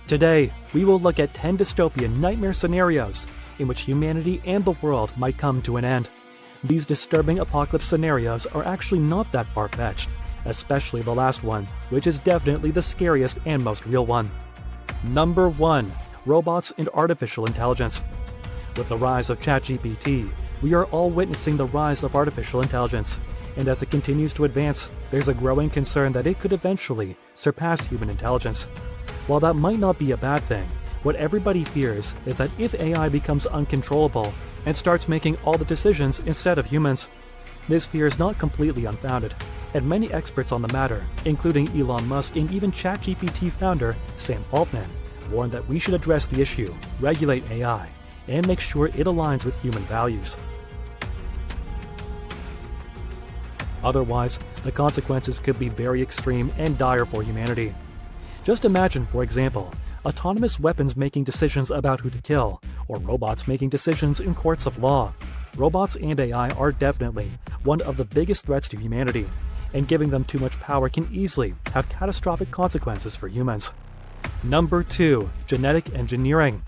Today, we will look at 10 dystopian nightmare scenarios in which humanity and the world might come to an end. These disturbing apocalypse scenarios are actually not that far-fetched, especially the last one, which is definitely the scariest and most real one. Number 1. Robots and Artificial Intelligence. With the rise of ChatGPT, we are all witnessing the rise of artificial intelligence, and as it continues to advance, there's a growing concern that it could eventually surpass human intelligence. While that might not be a bad thing, what everybody fears is that if AI becomes uncontrollable and starts making all the decisions instead of humans. This fear is not completely unfounded, and many experts on the matter, including Elon Musk and even ChatGPT founder Sam Altman, warned that we should address the issue, regulate AI, and make sure it aligns with human values. Otherwise, the consequences could be very extreme and dire for humanity. Just imagine, for example, autonomous weapons making decisions about who to kill, or robots making decisions in courts of law. Robots and AI are definitely one of the biggest threats to humanity, and giving them too much power can easily have catastrophic consequences for humans. Number 2. Genetic engineering.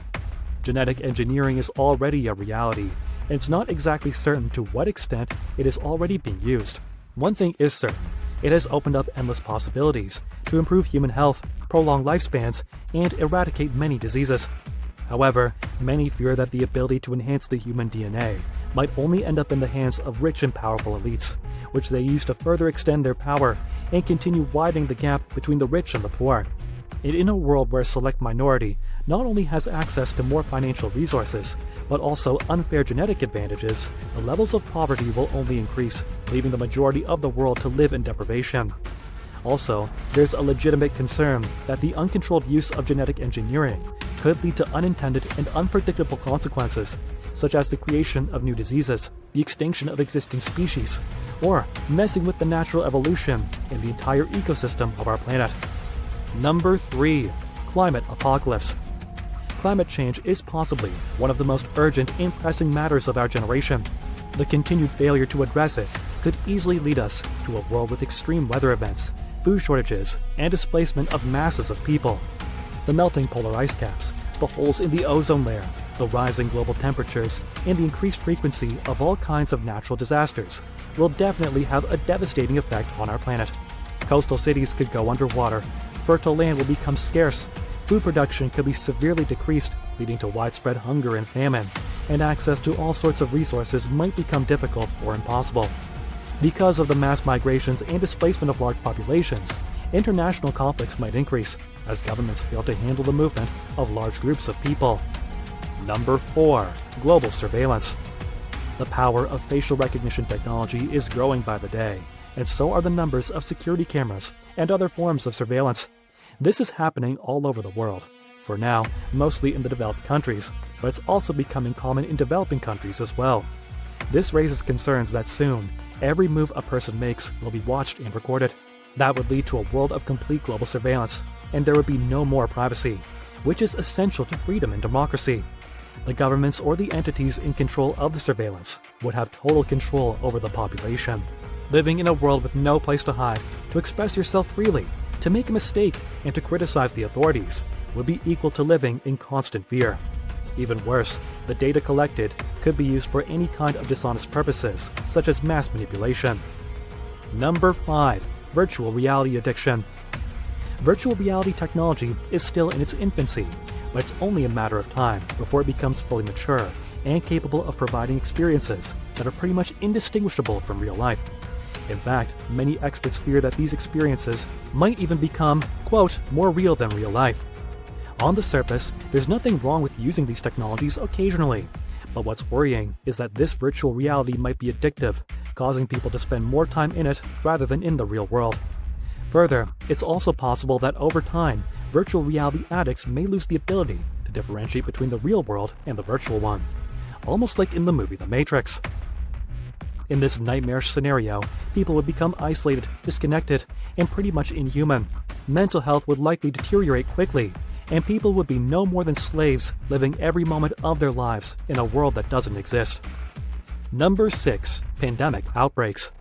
Genetic engineering is already a reality, and it's not exactly certain to what extent it is already being used. One thing is certain: it has opened up endless possibilities to improve human health, prolong lifespans, and eradicate many diseases. However, many fear that the ability to enhance the human DNA might only end up in the hands of rich and powerful elites, which they use to further extend their power and continue widening the gap between the rich and the poor. And in a world where a select minority not only has access to more financial resources, but also unfair genetic advantages, the levels of poverty will only increase, leaving the majority of the world to live in deprivation. Also, there's a legitimate concern that the uncontrolled use of genetic engineering could lead to unintended and unpredictable consequences, such as the creation of new diseases, the extinction of existing species, or messing with the natural evolution in the entire ecosystem of our planet. Number 3. Climate apocalypse. Climate change is possibly one of the most urgent and pressing matters of our generation. The continued failure to address it could easily lead us to a world with extreme weather events, food shortages, and displacement of masses of people. The melting polar ice caps, the holes in the ozone layer, the rising global temperatures, and the increased frequency of all kinds of natural disasters will definitely have a devastating effect on our planet. Coastal cities could go underwater, fertile land will become scarce, food production could be severely decreased, leading to widespread hunger and famine, and access to all sorts of resources might become difficult or impossible. Because of the mass migrations and displacement of large populations, international conflicts might increase as governments fail to handle the movement of large groups of people. Number 4. Global surveillance. The power of facial recognition technology is growing by the day, and so are the numbers of security cameras and other forms of surveillance. This is happening all over the world, for now mostly in the developed countries, but it's also becoming common in developing countries as well. This raises concerns that soon, every move a person makes will be watched and recorded. That would lead to a world of complete global surveillance, and there would be no more privacy, which is essential to freedom and democracy. The governments or the entities in control of the surveillance would have total control over the population. Living in a world with no place to hide, to express yourself freely, to make a mistake, and to criticize the authorities would be equal to living in constant fear. Even worse, the data collected could be used for any kind of dishonest purposes, such as mass manipulation. Number 5. Virtual reality addiction. Virtual reality technology is still in its infancy, but it's only a matter of time before it becomes fully mature and capable of providing experiences that are pretty much indistinguishable from real life. In fact, many experts fear that these experiences might even become, quote, more real than real life. On the surface, there's nothing wrong with using these technologies occasionally, but what's worrying is that this virtual reality might be addictive, causing people to spend more time in it rather than in the real world. Further, it's also possible that over time, virtual reality addicts may lose the ability to differentiate between the real world and the virtual one, almost like in the movie The Matrix. In this nightmarish scenario, people would become isolated, disconnected, and pretty much inhuman. Mental health would likely deteriorate quickly, and people would be no more than slaves living every moment of their lives in a world that doesn't exist. Number 6. Pandemic outbreaks.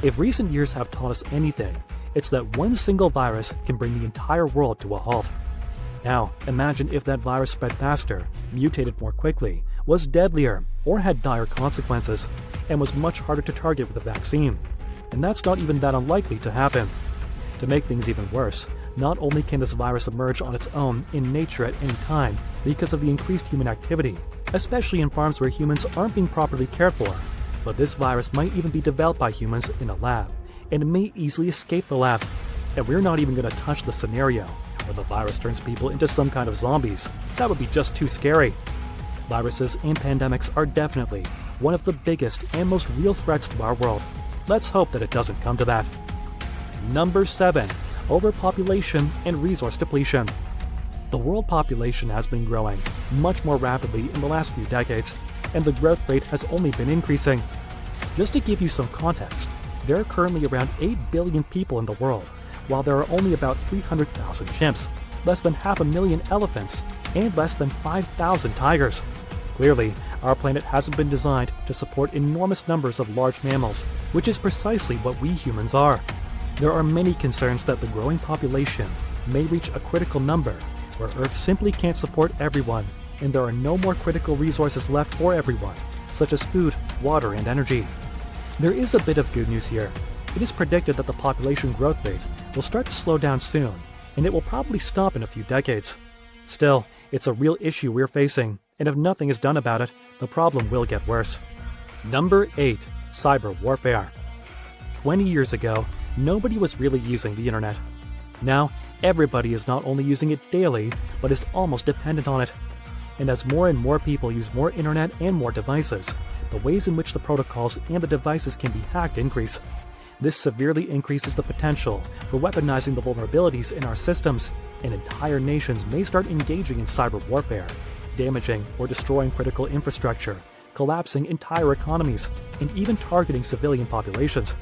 If recent years have taught us anything, it's that one single virus can bring the entire world to a halt. Now, imagine if that virus spread faster, mutated more quickly, was deadlier, or had dire consequences, and was much harder to target with a vaccine. And that's not even that unlikely to happen. To make things even worse, not only can this virus emerge on its own in nature at any time because of the increased human activity, especially in farms where humans aren't being properly cared for, but this virus might even be developed by humans in a lab, and it may easily escape the lab. And we're not even going to touch the scenario where the virus turns people into some kind of zombies. That would be just too scary. Viruses and pandemics are definitely one of the biggest and most real threats to our world. Let's hope that it doesn't come to that. Number 7. Overpopulation and resource depletion. The world population has been growing much more rapidly in the last few decades, and the growth rate has only been increasing. Just to give you some context, there are currently around 8 billion people in the world, while there are only about 300,000 chimps, less than 500,000 elephants, and less than 5,000 tigers. Clearly, our planet hasn't been designed to support enormous numbers of large mammals, which is precisely what we humans are. There are many concerns that the growing population may reach a critical number where Earth simply can't support everyone, and there are no more critical resources left for everyone, such as food, water, and energy. There is a bit of good news here. It is predicted that the population growth rate will start to slow down soon, and it will probably stop in a few decades. Still, it's a real issue we're facing, and if nothing is done about it, the problem will get worse. Number 8. Cyber warfare. 20 years ago, nobody was really using the internet. Now, everybody is not only using it daily, but is almost dependent on it. And as more and more people use more internet and more devices, the ways in which the protocols and the devices can be hacked increase. This severely increases the potential for weaponizing the vulnerabilities in our systems, and entire nations may start engaging in cyber warfare, damaging or destroying critical infrastructure, collapsing entire economies, and even targeting civilian populations.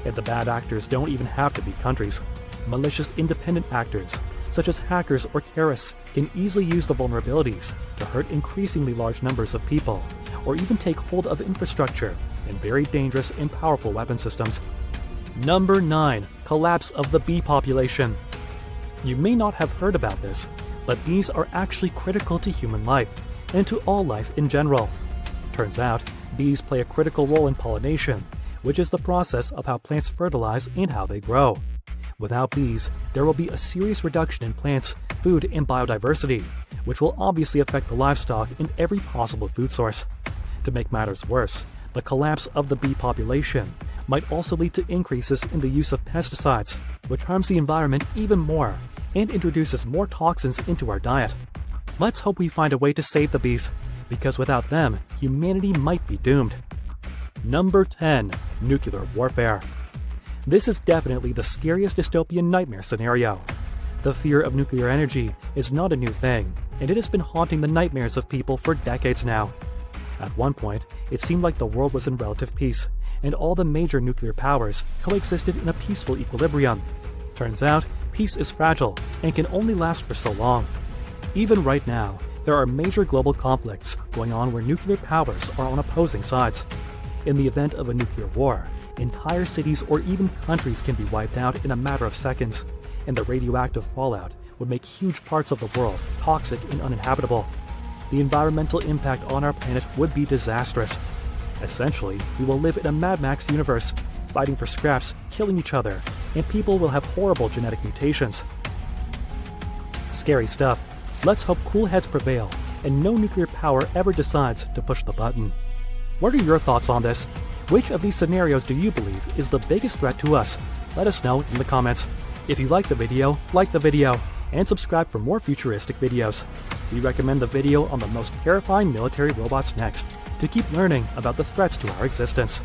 And the bad actors don't even have to be countries. Malicious independent actors, such as hackers or terrorists, can easily use the vulnerabilities to hurt increasingly large numbers of people, or even take hold of infrastructure and very dangerous and powerful weapon systems. Number 9. Collapse of the bee population. You may not have heard about this, but bees are actually critical to human life, and to all life in general. Turns out, bees play a critical role in pollination, which is the process of how plants fertilize and how they grow. Without bees, there will be a serious reduction in plants, food, and biodiversity, which will obviously affect the livestock and every possible food source. To make matters worse, the collapse of the bee population might also lead to increases in the use of pesticides, which harms the environment even more and introduces more toxins into our diet. Let's hope we find a way to save the bees, because without them, humanity might be doomed. Number 10. Nuclear warfare. This is definitely the scariest dystopian nightmare scenario. The fear of nuclear energy is not a new thing, and it has been haunting the nightmares of people for decades now. At one point, it seemed like the world was in relative peace, and all the major nuclear powers coexisted in a peaceful equilibrium. Turns out, peace is fragile and can only last for so long. Even right now, there are major global conflicts going on where nuclear powers are on opposing sides. In the event of a nuclear war, entire cities or even countries can be wiped out in a matter of seconds, and the radioactive fallout would make huge parts of the world toxic and uninhabitable. The environmental impact on our planet would be disastrous. Essentially, we will live in a Mad Max universe, fighting for scraps, killing each other, and people will have horrible genetic mutations. Scary stuff. Let's hope cool heads prevail, and no nuclear power ever decides to push the button. What are your thoughts on this? Which of these scenarios do you believe is the biggest threat to us? Let us know in the comments. If you like the video, and subscribe for more futuristic videos. We recommend the video on the most terrifying military robots next, to keep learning about the threats to our existence.